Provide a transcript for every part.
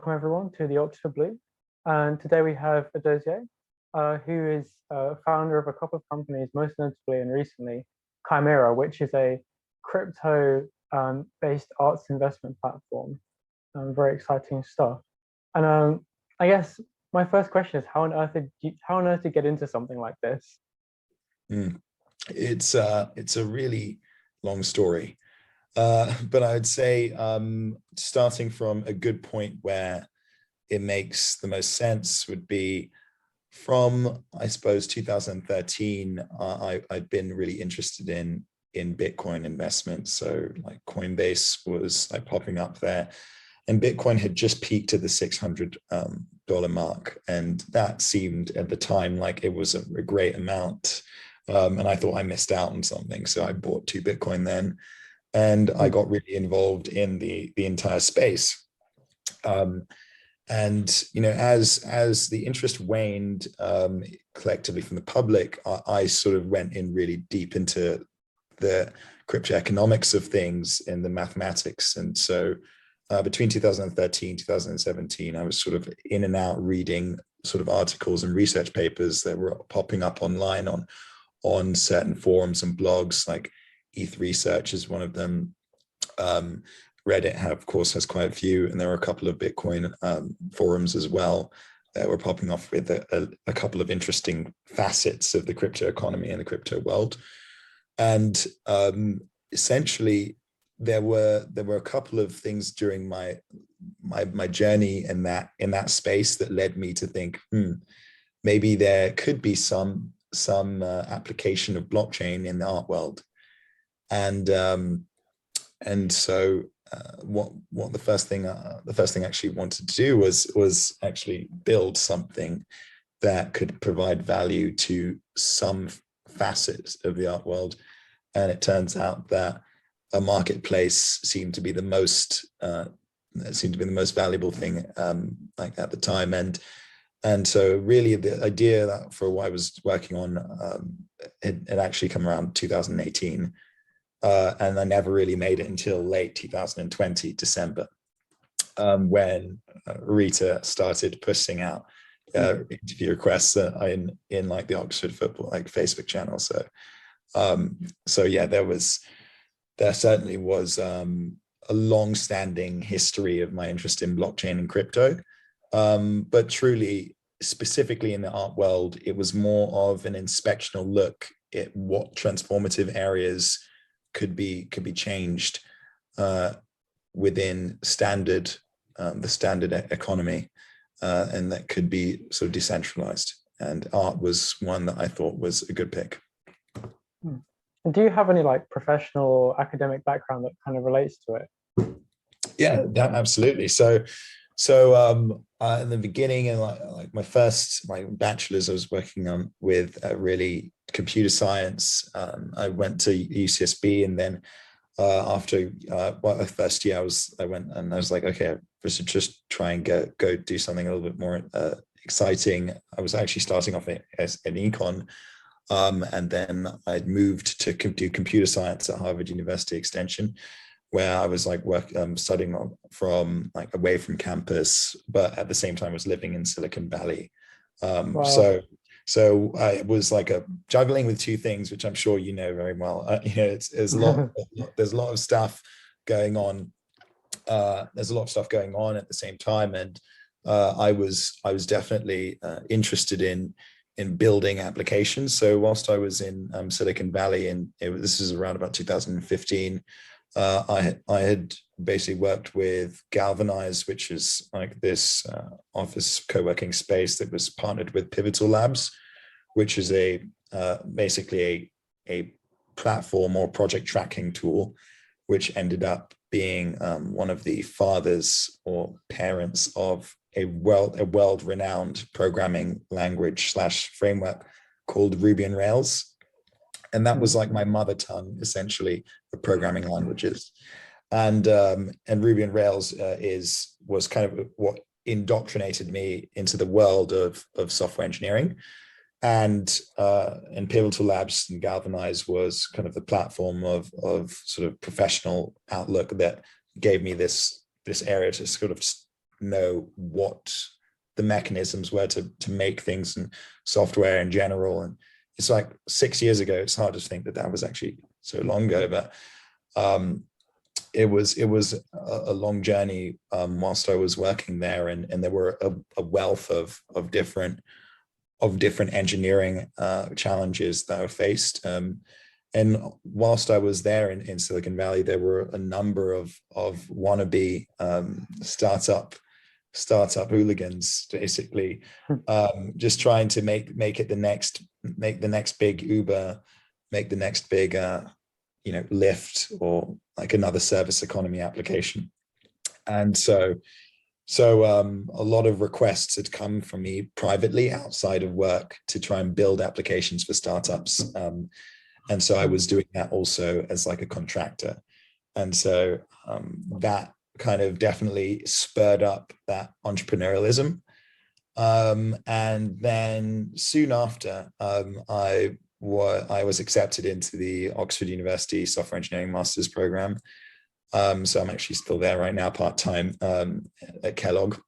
Welcome everyone to the Oxford Blue. And today we have Edozié, who is founder of a couple of companies, most notably and recently Chimera, which is a crypto based arts investment platform. Very exciting stuff. And I guess my first question is, how on earth did you get into something like this? It's a really long story. But I would say starting from a good point where it makes the most sense would be from, I suppose, 2013. I'd been really interested in Bitcoin investments. So like Coinbase was like popping up there, and Bitcoin had just peaked at the $600 mark, and that seemed at the time like it was a great amount. And I thought I missed out on something, so I bought 2 Bitcoin then. And I got really involved in the entire space. And you know, as the interest waned collectively from the public, I sort of went in really deep into the crypto economics of things and the mathematics. And so between 2013, 2017, I was sort of in and out reading sort of articles and research papers that were popping up online on certain forums and blogs, like ETH Research is one of them. Reddit, of course, has quite a few, and there are a couple of Bitcoin forums as well that were popping off with a couple of interesting facets of the crypto economy and the crypto world. And essentially, there were a couple of things during my journey in that space that led me to think, maybe there could be some application of blockchain in the art world. And so what the first thing I actually wanted to do was actually build something that could provide value to some facets of the art world. And it turns out that a marketplace seemed to be the most valuable thing like at the time. And so really the idea that for what I was working on, it actually come around 2018. And I never really made it until late 2020, December, when Rita started pushing out interview requests in like the Oxford Football like Facebook channel. So yeah, there certainly was a long-standing history of my interest in blockchain and crypto, but truly, specifically in the art world, it was more of an inspectional look at what transformative areas could be changed within the standard economy, and that could be sort of decentralized. And art was one that I thought was a good pick. And do you have any like professional or academic background that kind of relates to it? Yeah, absolutely. So in the beginning, and like my bachelor's, I was working on with really computer science. I went to UCSB, and then after the first year, I went and I was like, okay, I should just try and go do something a little bit more exciting. I was actually starting off as an econ, and then I'd moved to do computer science at Harvard University Extension, where I was like studying from like away from campus, but at the same time was living in Silicon Valley. Wow. So I was like juggling with 2 things, which I'm sure you know very well. There's a lot of stuff going on. There's a lot of stuff going on at the same time, and I was definitely interested in building applications. So whilst I was in Silicon Valley, and this is around about 2015. I had basically worked with Galvanize, which is like this office co-working space that was partnered with Pivotal Labs, which is basically a platform or project tracking tool, which ended up being one of the fathers or parents of a world-renowned programming language / framework called Ruby on Rails. And that was like my mother tongue, essentially, for programming languages. And Ruby on Rails was kind of what indoctrinated me into the world of software engineering. And Pivotal Labs and Galvanize was kind of the platform of sort of professional outlook that gave me this area to sort of know what the mechanisms were to make things and software in general. And it's like 6 years ago. It's hard to think that that was actually so long ago, but it was a long journey whilst I was working there, and there were a wealth of different engineering challenges that I faced. And whilst I was there in Silicon Valley, there were a number of wannabe startup hooligans, basically, just trying to make it the next big Uber, make the next big Lyft, or like another service economy application. And so a lot of requests had come from me privately outside of work to try and build applications for startups. And so I was doing that also as like a contractor. And so that kind of definitely spurred up that entrepreneurialism. And then soon after, I was accepted into the Oxford University Software Engineering Master's program. So I'm actually still there right now, part-time at Kellogg.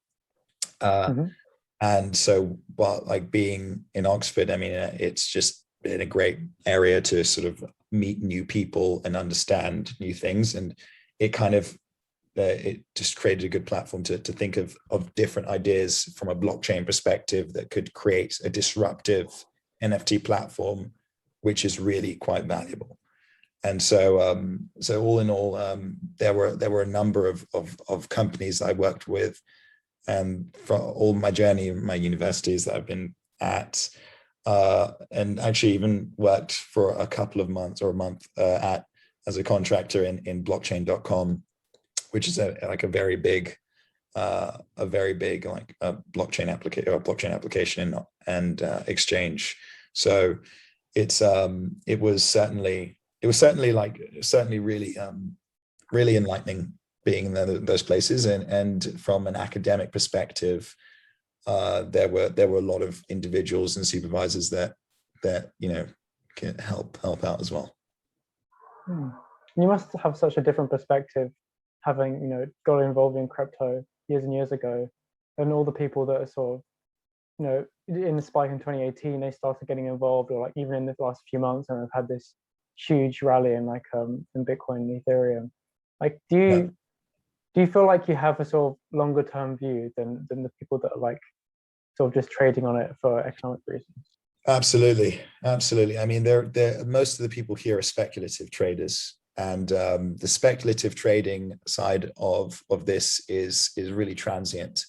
And so, while like being in Oxford, I mean, it's just been a great area to sort of meet new people and understand new things. And it kind of, it just created a good platform to think of different ideas from a blockchain perspective that could create a disruptive NFT platform, which is really quite valuable. And so, so all in all, there were a number of companies I worked with, and for all my journey, my universities that I've been at, and actually even worked for a couple of months or a month as a contractor in blockchain.com, which is a very big like a blockchain application and exchange. So it was certainly really enlightening being in those places. And from an academic perspective, there were a lot of individuals and supervisors that can help out as well. You must have such a different perspective, having got involved in crypto years and years ago, and all the people that are sort of in the spike in 2018, they started getting involved, or like even in the last few months, and have had this huge rally in in Bitcoin and Ethereum. Like, do you feel like you have a sort of longer term view than the people that are like sort of just trading on it for economic reasons? Absolutely. I mean, most of the people here are speculative traders, and the speculative trading side of this is really transient,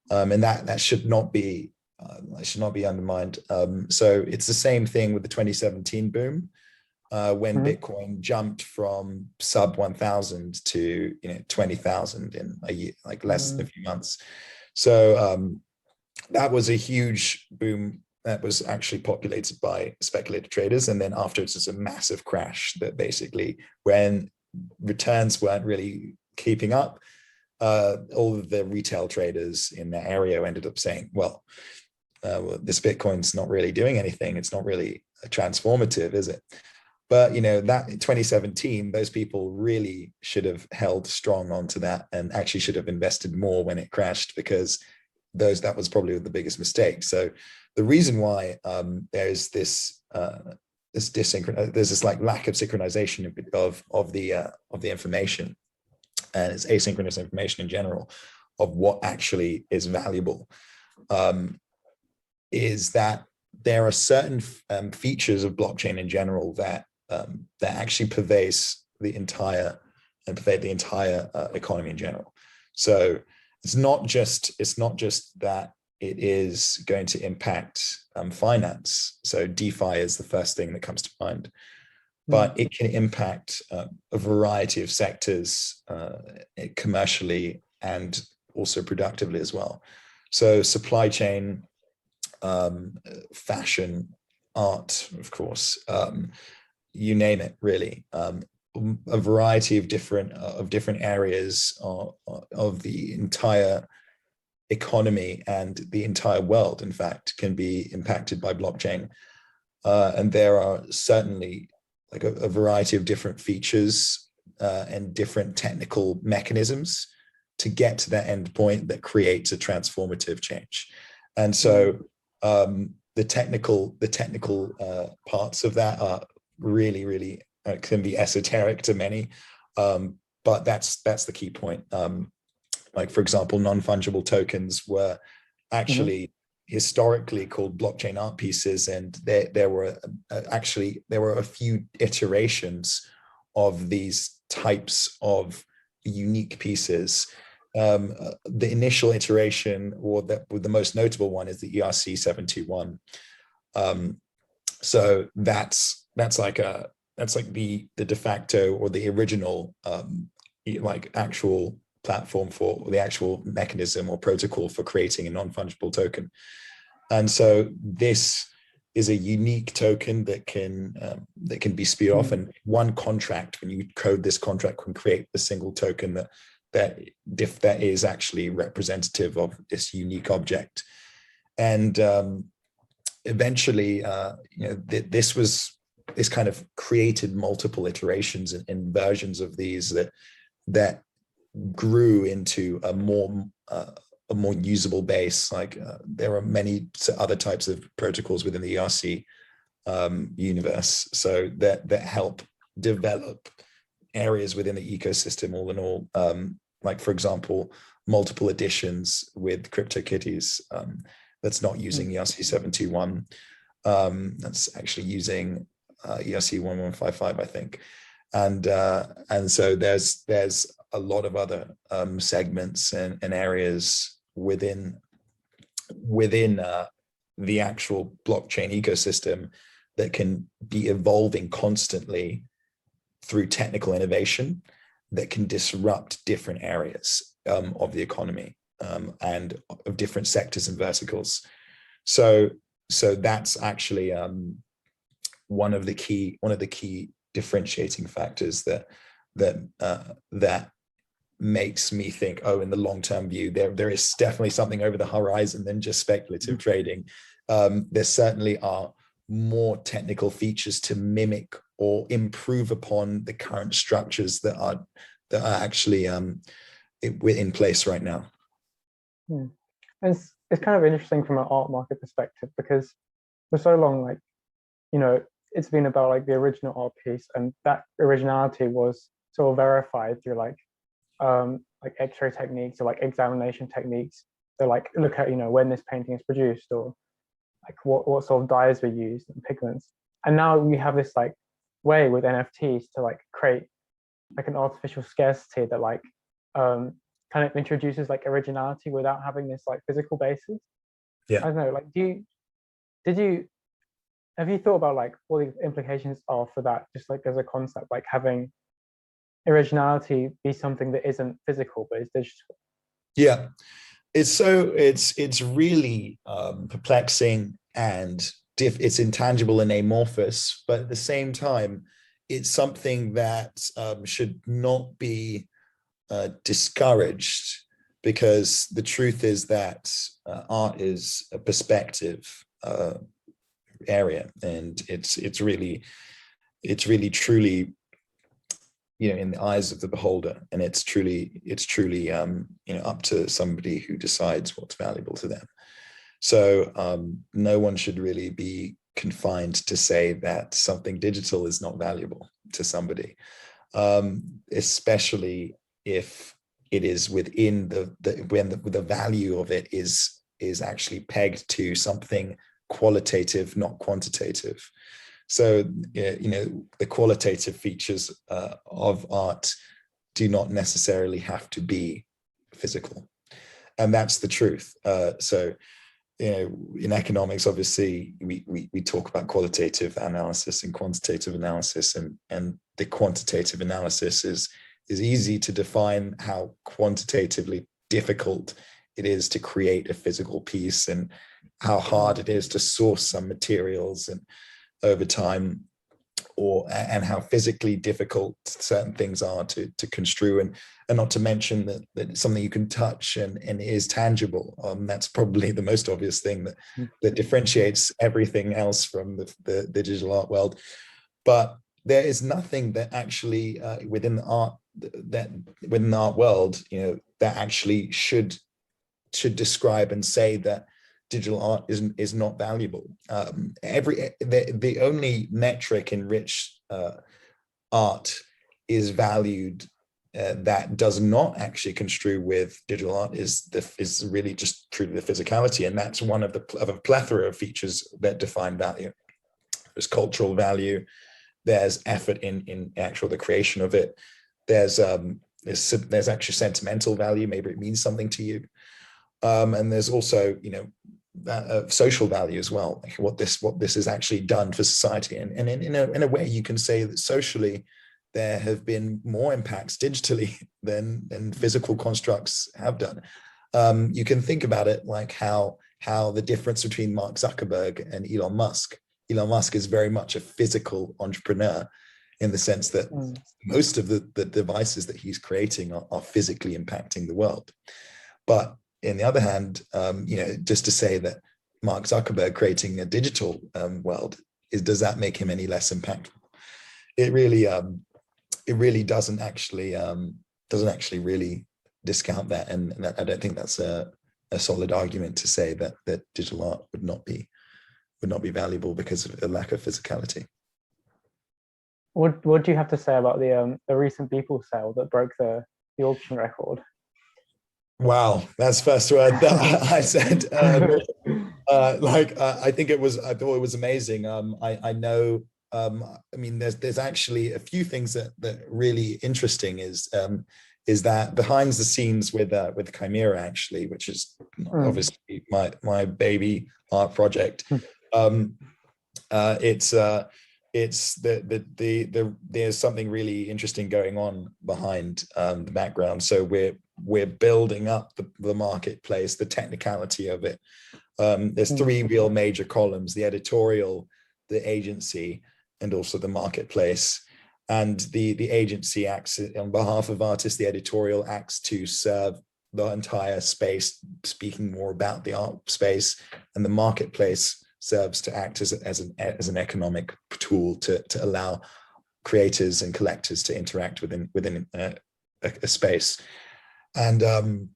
and that should not be undermined. So it's the same thing with the 2017 boom, when Bitcoin jumped from sub 1,000 to 20,000 in a year, like less than a few months. So that was a huge boom that was actually populated by speculative traders. And then afterwards, it's a massive crash that basically, when returns weren't really keeping up, all of the retail traders in the area ended up saying, well, this Bitcoin's not really doing anything. It's not really transformative, is it? But that in 2017, those people really should have held strong onto that, and actually should have invested more when it crashed, because that was probably the biggest mistake. So the reason why there's this like lack of synchronization of the information, and it's asynchronous information in general, of what actually is valuable, is that there are certain features of blockchain in general that actually pervade the entire economy in general. So it's not just that it is going to impact finance. So DeFi is the first thing that comes to mind, but it can impact a variety of sectors, commercially and also productively as well. So supply chain, fashion, art, of course, you name it, really. A variety of different areas of the entire economy and the entire world, in fact, can be impacted by blockchain. And there are certainly like a variety of different features and different technical mechanisms to get to that end point that creates a transformative change. And so the technical parts of that are really can be esoteric to many, but that's the key point. Like, for example, non-fungible tokens were actually historically called blockchain art pieces, and there were a few iterations of these types of unique pieces. The initial iteration, or the most notable one, is the ERC 721. So that's like the de facto, or the original like actual platform for, or the actual mechanism or protocol for creating a non-fungible token. And so this is a unique token that can be spun off, and one contract, when you code this contract, can create a single token that is actually representative of this unique object. And eventually, this kind of created multiple iterations and versions of these that grew into a more usable base. Like there are many other types of protocols within the ERC universe, so that help develop areas within the ecosystem all in all. Like, for example, multiple editions with CryptoKitties, that's not using ERC 721. That's actually using ERC 1155, I think. And so there's a lot of other segments and areas within the actual blockchain ecosystem that can be evolving constantly through technical innovation that can disrupt different areas of the economy and of different sectors and verticals. So that's actually one of the key differentiating factors that makes me think, oh, in the long-term view, there is definitely something over the horizon than just speculative trading. There certainly are more technical features to mimic or improve upon the current structures that are actually in place right now. And it's kind of interesting from an art market perspective, because for so long, like, you know, it's been about like the original art piece, and that originality was sort of verified through like X-ray techniques or like examination techniques. They like look at, you know, when this painting is produced, or like what sort of dyes were used and pigments. And now we have this like way with NFTs to like create like an artificial scarcity that like kind of introduces like originality without having this like physical basis. Yeah. I don't know, like have you thought about like what the implications are for that, just like as a concept, like having originality be something that isn't physical but is digital? Yeah, it's really perplexing, and it's intangible and amorphous, but at the same time, it's something that should not be discouraged, because the truth is that art is a perspective area, and it's really truly, you know, in the eyes of the beholder, and it's truly you know, up to somebody who decides what's valuable to them. So no one should really be confined to say that something digital is not valuable to somebody, especially if it is within when the value of it is actually pegged to something qualitative, not quantitative. So, you know, the qualitative features of art do not necessarily have to be physical, and that's the truth. So, you know, in economics, obviously, we talk about qualitative analysis and quantitative analysis, and the quantitative analysis is easy to define how quantitatively difficult it is to create a physical piece, and how hard it is to source some materials and over time, and how physically difficult certain things are to construe, and not to mention that it's something you can touch and is tangible. That's probably the most obvious thing that differentiates everything else from the digital art world. But there is nothing that actually within the art world, that actually should describe and say that digital art is not valuable. The only metric in which art is valued that does not actually construe with digital art is really just truly the physicality, and that's one of a plethora of features that define value. There's cultural value, there's effort in actual the creation of it, there's actually sentimental value, maybe it means something to you, and there's also social value as well, like what this has actually done for society, and in a way you can say that socially there have been more impacts digitally than physical constructs have done. You can think about it like how the difference between Mark Zuckerberg and Elon Musk. Elon Musk is very much a physical entrepreneur in the sense that most of the devices that he's creating are physically impacting the world. But in the other hand, just to say that Mark Zuckerberg creating a digital world, does that make him any less impactful? It really doesn't actually really discount that, and I don't think that's a solid argument to say that digital art would not be valuable because of a lack of physicality. What do you have to say about the recent Beeple sale that broke the auction record? Wow, that's the first word that I said. I think I thought it was amazing. I know. I mean, there's actually a few things that really interesting is that behind the scenes with Chimera, actually, which is obviously my baby art project. There's something really interesting going on behind the background. So we're building up the marketplace, the technicality of it. There's three real major columns: the editorial, the agency, and also the marketplace. And the agency acts on behalf of artists, the editorial acts to serve the entire space, speaking more about the art space, and the marketplace serves to act as an economic tool to allow creators and collectors to interact within a space. And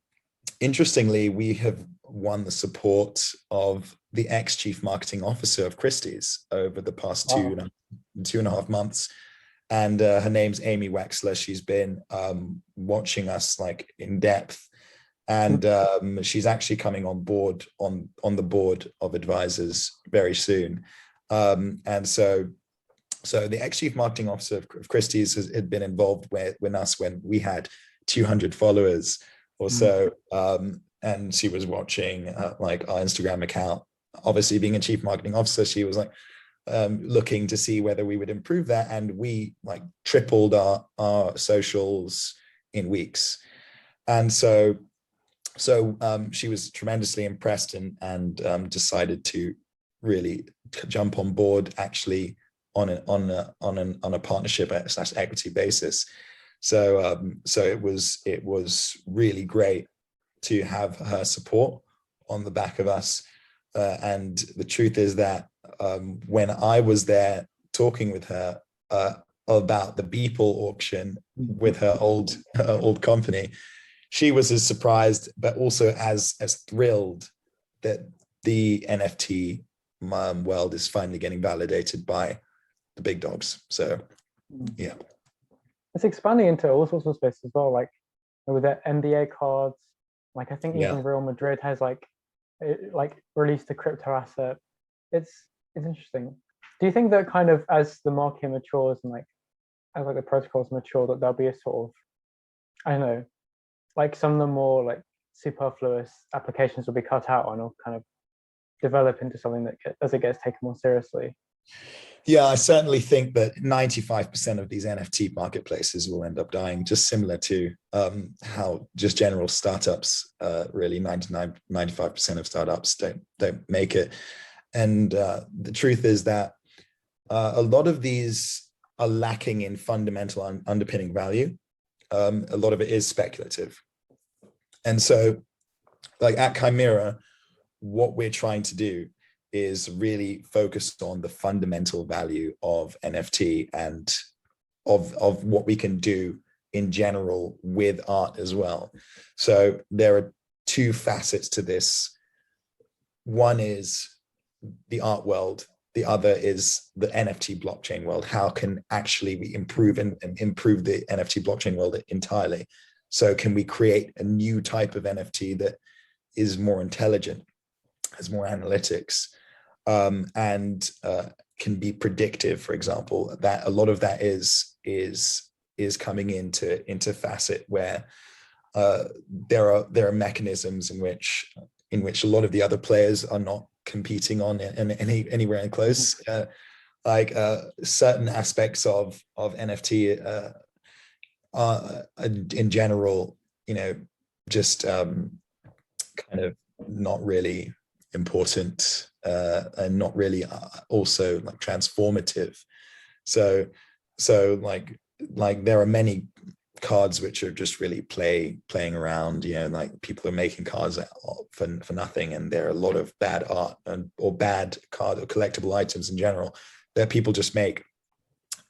interestingly, we have won the support of the ex-chief marketing officer of Christie's over the past two and a half months. And her name's Amy Wexler. She's been watching us like in depth. And she's actually coming on board on the board of advisors very soon. And so the ex-chief marketing officer of Christie's had been involved with us when we had 200 followers or so. And she was watching like our Instagram account. Obviously, being a chief marketing officer, she was like looking to see whether we would improve that. And we like tripled our socials in weeks. And so she was tremendously impressed and decided to really jump on board actually on a partnership / equity basis. So it was really great to have her support on the back of us. And the truth is that when I was there talking with her about the Beeple auction with her old company, she was as surprised, but also as thrilled that the NFT world is finally getting validated by the big dogs. So, yeah. It's expanding into all sorts of space as well, like with the NBA cards. Like I think even Real Madrid has like released a crypto asset. It's interesting. Do you think that kind of as the market matures and as the protocols mature, that there'll be a sort of, I don't know, like some of the more like superfluous applications will be cut out and will kind of develop into something that as it gets taken more seriously? Yeah, I certainly think that 95% of these NFT marketplaces will end up dying, just similar to how just general startups, really 95% of startups don't make it. And the truth is that a lot of these are lacking in fundamental underpinning value. A lot of it is speculative. And so like at Chimera, what we're trying to do is really focused on the fundamental value of NFT and of what we can do in general with art as well. So there are two facets to this. One is the art world. The other is the NFT blockchain world. How can actually we improve and improve the NFT blockchain world entirely? So can we create a new type of NFT that is more intelligent, has more analytics, and can be predictive, for example? That a lot of that is coming into facet where there are mechanisms in which a lot of the other players are not competing on anywhere close. Certain aspects of NFT are in general, just kind of not really important and not really also like transformative. So like there are many cards which are just really playing around, like people are making cards for nothing, and there are a lot of bad art or bad card or collectible items in general that people just make.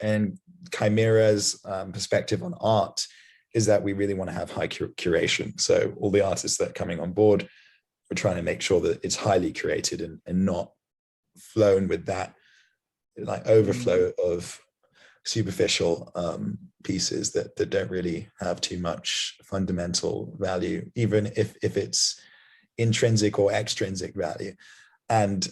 And Chimera's perspective on art is that we really want to have high curation. So all the artists that are coming on board, we're trying to make sure that it's highly curated and not flown with that like overflow of superficial pieces that don't really have too much fundamental value, even if it's intrinsic or extrinsic value. And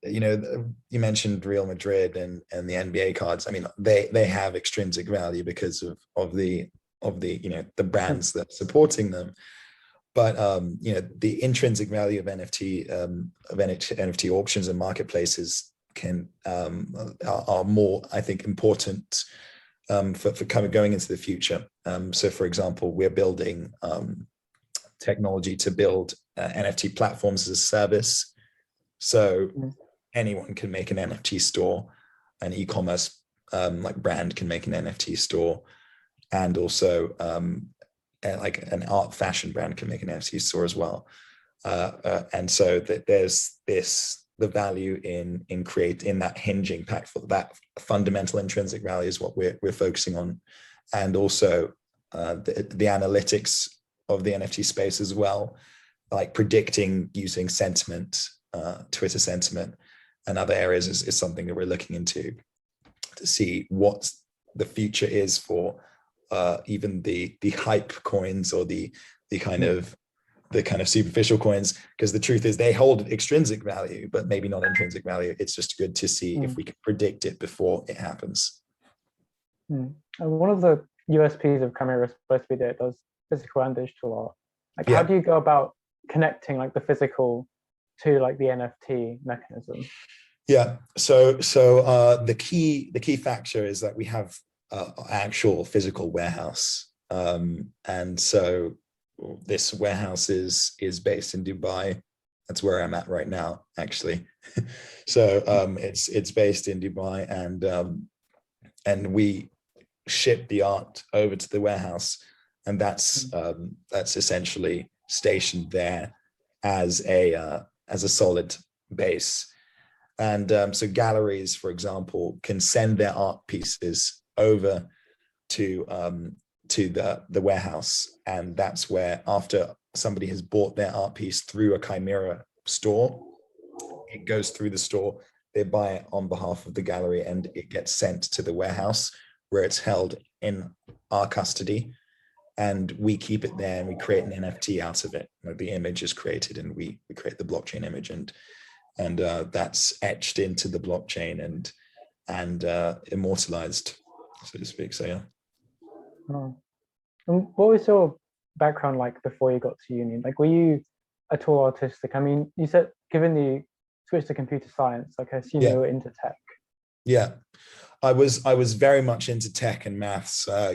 you mentioned Real Madrid and the NBA cards. I mean, they have extrinsic value because of the brands that are supporting them. But the intrinsic value of NFT auctions and marketplaces are more, I think, important for going into the future. So, for example, we're building technology to build NFT platforms as a service. So anyone can make an NFT store, an e-commerce like brand can make an NFT store, and also like an art fashion brand can make an NFT store as well. And so that there's the value in that hinging pack for that fundamental intrinsic value is what we're focusing on, and also the analytics of the NFT space as well, like predicting using sentiment, Twitter sentiment, and other areas is something that we're looking into to see what the future is for even the hype coins or the kind of superficial coins, because the truth is they hold extrinsic value, but maybe not intrinsic value. It's just good to see if we can predict it before it happens. And one of the USPs of Chimera is supposed to be that it does physical and digital art. Like, how do you go about connecting like the physical to like the NFT mechanism? Yeah, so the key factor is that we have actual physical warehouse, and so this warehouse is based in Dubai. That's where I'm at right now, actually. So it's based in Dubai, and we ship the art over to the warehouse, and that's essentially stationed there as a solid base. And so galleries, for example, can send their art pieces over to the warehouse, and that's where, after somebody has bought their art piece through a Chimera store, it goes through the store, they buy it on behalf of the gallery, and it gets sent to the warehouse where it's held in our custody, and we keep it there and we create an NFT out of it. The image is created and we create the blockchain image, and that's etched into the blockchain and immortalized, so to speak. So yeah. And what was your background like before you got to uni? Like, were you at all artistic? I mean, you said given the switch to computer science, like I assume you were into tech. Yeah, I was very much into tech and maths. I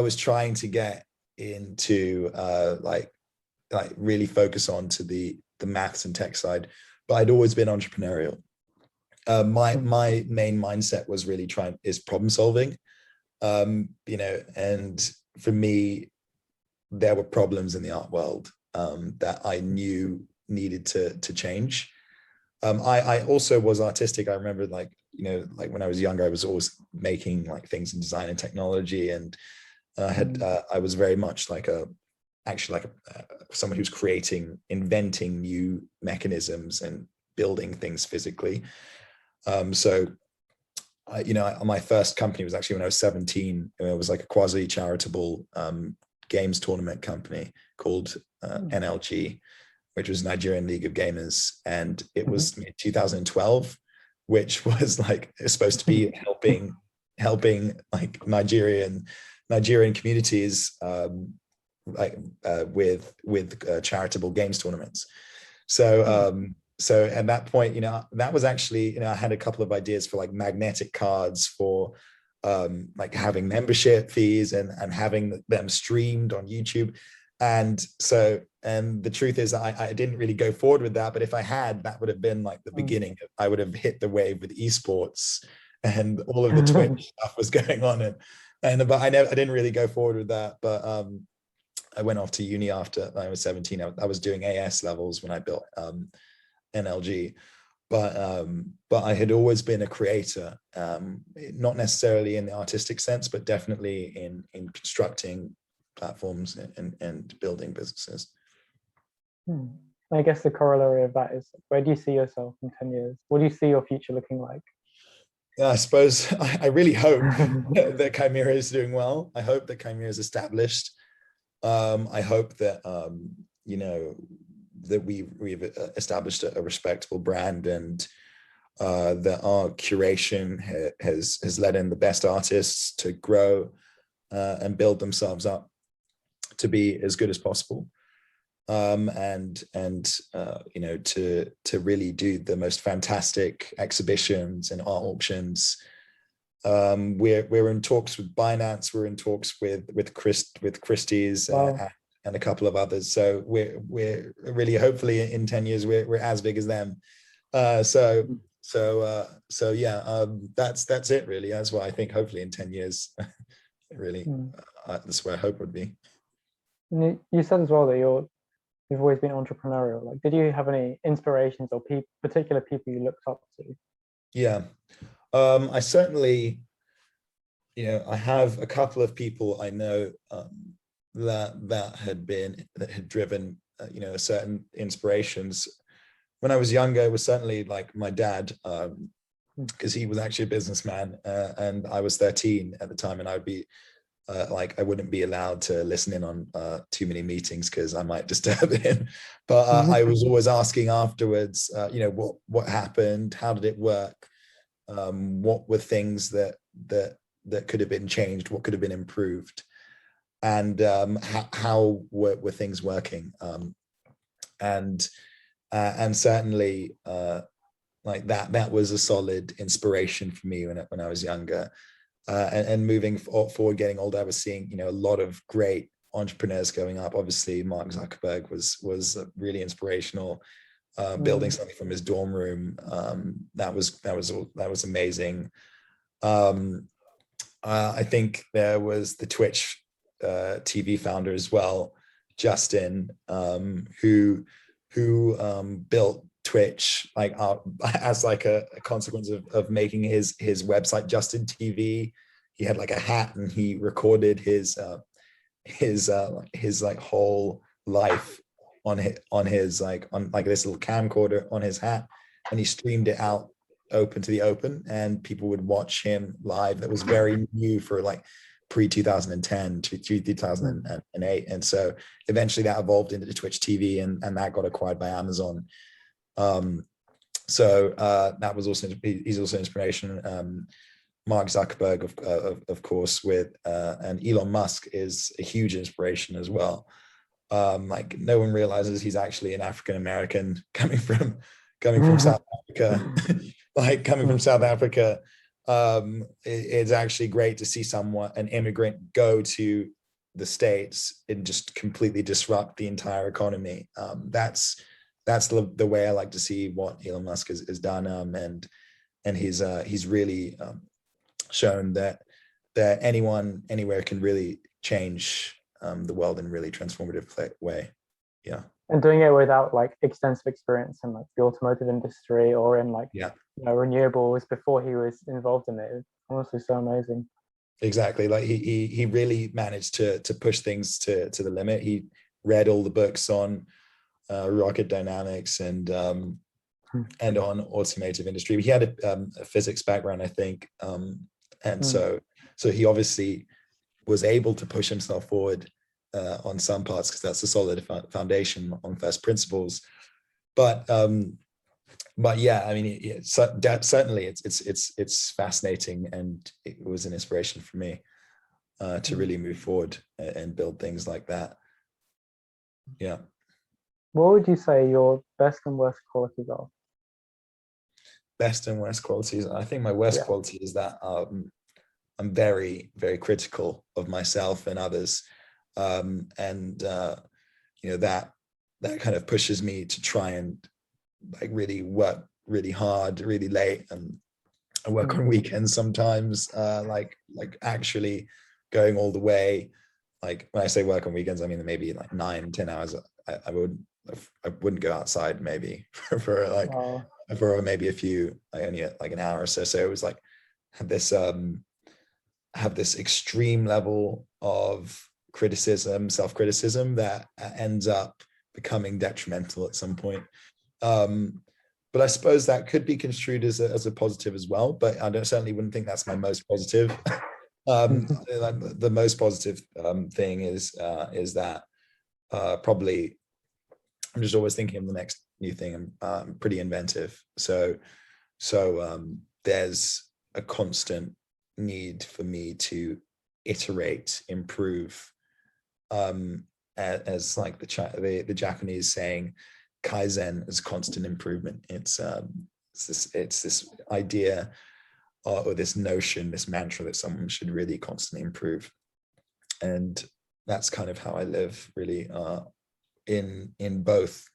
was trying to get into like really focus on to the maths and tech side, but I'd always been entrepreneurial. My main mindset was really problem solving. And for me, there were problems in the art world that I knew needed to change. I also was artistic. I remember like when I was younger, I was always making like things in design and technology, and I was very much like someone who's inventing new mechanisms and building things physically. So my first company was actually when I was 17. It was like a quasi-charitable games tournament company called NLG, which was Nigerian League of Gamers. And it was 2012, which was like, it's supposed to be helping like Nigerian communities with charitable games tournaments. So at that point, that was actually, I had a couple of ideas for like magnetic cards for like having membership fees and having them streamed on YouTube. And the truth is I didn't really go forward with that, but if I had, that would have been like the beginning. I would have hit the wave with esports and all of the Twitch stuff was going on. But I didn't really go forward with that. But I went off to uni after I was 17. I was doing AS levels when I built NLG, but I had always been a creator, not necessarily in the artistic sense, but definitely in constructing platforms and building businesses. I guess the corollary of that is, where do you see yourself in 10 years? What do you see your future looking like? Yeah, I suppose I really hope that Chimera is doing well. I hope that Chimera is established. I hope that that we've established a respectable brand, and that our curation has let in the best artists to grow and build themselves up to be as good as possible, and to really do the most fantastic exhibitions and art auctions. We're in talks with Binance. We're in talks with Christie's. Wow. And a couple of others. So we're really, hopefully in 10 years, we're as big as them. So yeah, that's it really. That's what I think, hopefully in 10 years, really, that's where I hope would be. You said as well that you've always been entrepreneurial. Like, did you have any inspirations or particular people you looked up to? Yeah, I certainly, I have a couple of people I know that had driven certain inspirations. When I was younger, it was certainly like my dad, because he was actually a businessman, and I was 13 at the time, and I would be I wouldn't be allowed to listen in on too many meetings because I might disturb him. But I was always asking afterwards, what happened, how did it work, what were things that could have been changed, what could have been improved, and how were things working, and certainly like that was a solid inspiration for me when I was younger, and moving forward, getting older, I was seeing a lot of great entrepreneurs going up. Obviously, Mark Zuckerberg was really inspirational, building something from his dorm room. That was amazing. I think there was the Twitch TV founder as well, Justin, who built Twitch like as like a consequence of making his website Justin TV. He had like a hat, and he recorded his like whole life on this little camcorder on his hat, and he streamed it out open to the open, and people would watch him live. That was very new for like pre-2010 to 2008, and so eventually that evolved into Twitch TV, and that got acquired by Amazon. So that was also, he's also inspiration. Mark Zuckerberg, of course, and Elon Musk is a huge inspiration as well. Like, no one realizes he's actually an African American coming from South Africa. Like, coming from South Africa, it's actually great to see an immigrant go to the States and just completely disrupt the entire economy. That's the way I like to see what Elon Musk has done, and he's really shown that anyone anywhere can really change the world in a really transformative way. Yeah. And doing it without like extensive experience in like the automotive industry or in like Yeah, renewables before he was involved in it. It's honestly so amazing. exactly. Like he really managed to push things to the limit. He read all the books on rocket dynamics and on automotive industry. He had a physics background, I think, and so he obviously was able to push himself forward on some parts because that's a solid foundation on first principles. But yeah, I mean, certainly it's fascinating, and it was an inspiration for me to really move forward and build things like that. Yeah. What would you say your best and worst qualities are? Best and worst qualities. I think my worst Yeah. quality is that I'm very, very critical of myself and others, and that kind of pushes me to try and like really work really hard, really late, and I work on weekends sometimes, like actually going all the way. Like when I say work on weekends, I mean maybe like 9-10 hours. I wouldn't go outside maybe for like for maybe only like an hour or so. So it was like have this extreme level of criticism, self-criticism that ends up becoming detrimental at some point. But I suppose that could be construed as a positive as well. But I certainly wouldn't think that's my most positive. The most positive thing is that probably I'm just always thinking of the next new thing. I'm pretty inventive, so there's a constant need for me to iterate, improve, as like the Japanese saying, Kaizen is constant improvement. It's this idea or this notion, this mantra that someone should really constantly improve, and that's kind of how I live, really, in both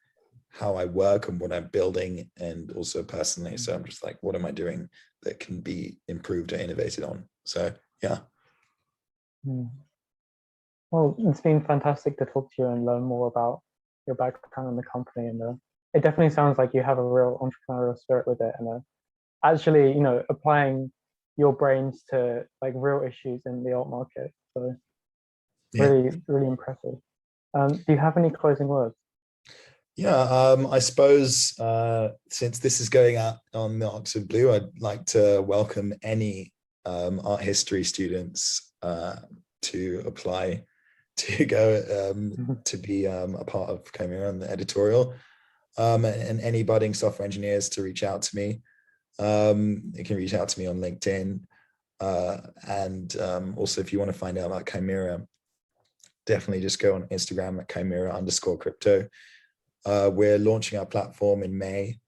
how I work and what I'm building, and also personally. So I'm just like, what am I doing that can be improved or innovated on? So yeah. Well, it's been fantastic to talk to you and learn more about your background in the company, and it definitely sounds like you have a real entrepreneurial spirit with it, and actually, applying your brains to like real issues in the alt market. So Yeah. really, really impressive. Do you have any closing words? Yeah, I suppose since this is going out on the Oxford Blue, I'd like to welcome any art history students to apply to go to be a part of Chimera and the editorial, and any budding software engineers to reach out to me. You can reach out to me on LinkedIn, and also if you want to find out about Chimera, definitely just go on Instagram at Chimera_crypto. We're launching our platform in May.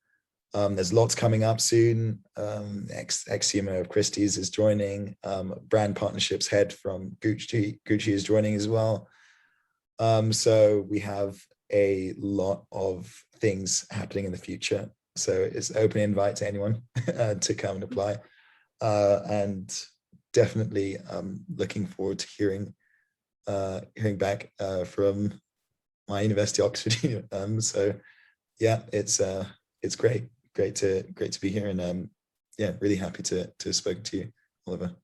There's lots coming up soon. Ex-CMO of Christie's is joining. Brand partnerships head from Gucci is joining as well. So we have a lot of things happening in the future. So it's an open invite to anyone to come and apply. And definitely looking forward to hearing back from my University of Oxford. So yeah, it's great to be here, and yeah, really happy to have spoken to you, Oliver.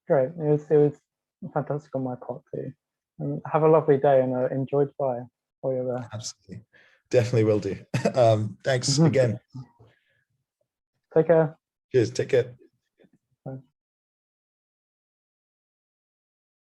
Great. It was fantastic on my part too. And have a lovely day, and enjoy Dubai while you're there. Absolutely, definitely will do. Thanks again. Take care. Cheers. Take care.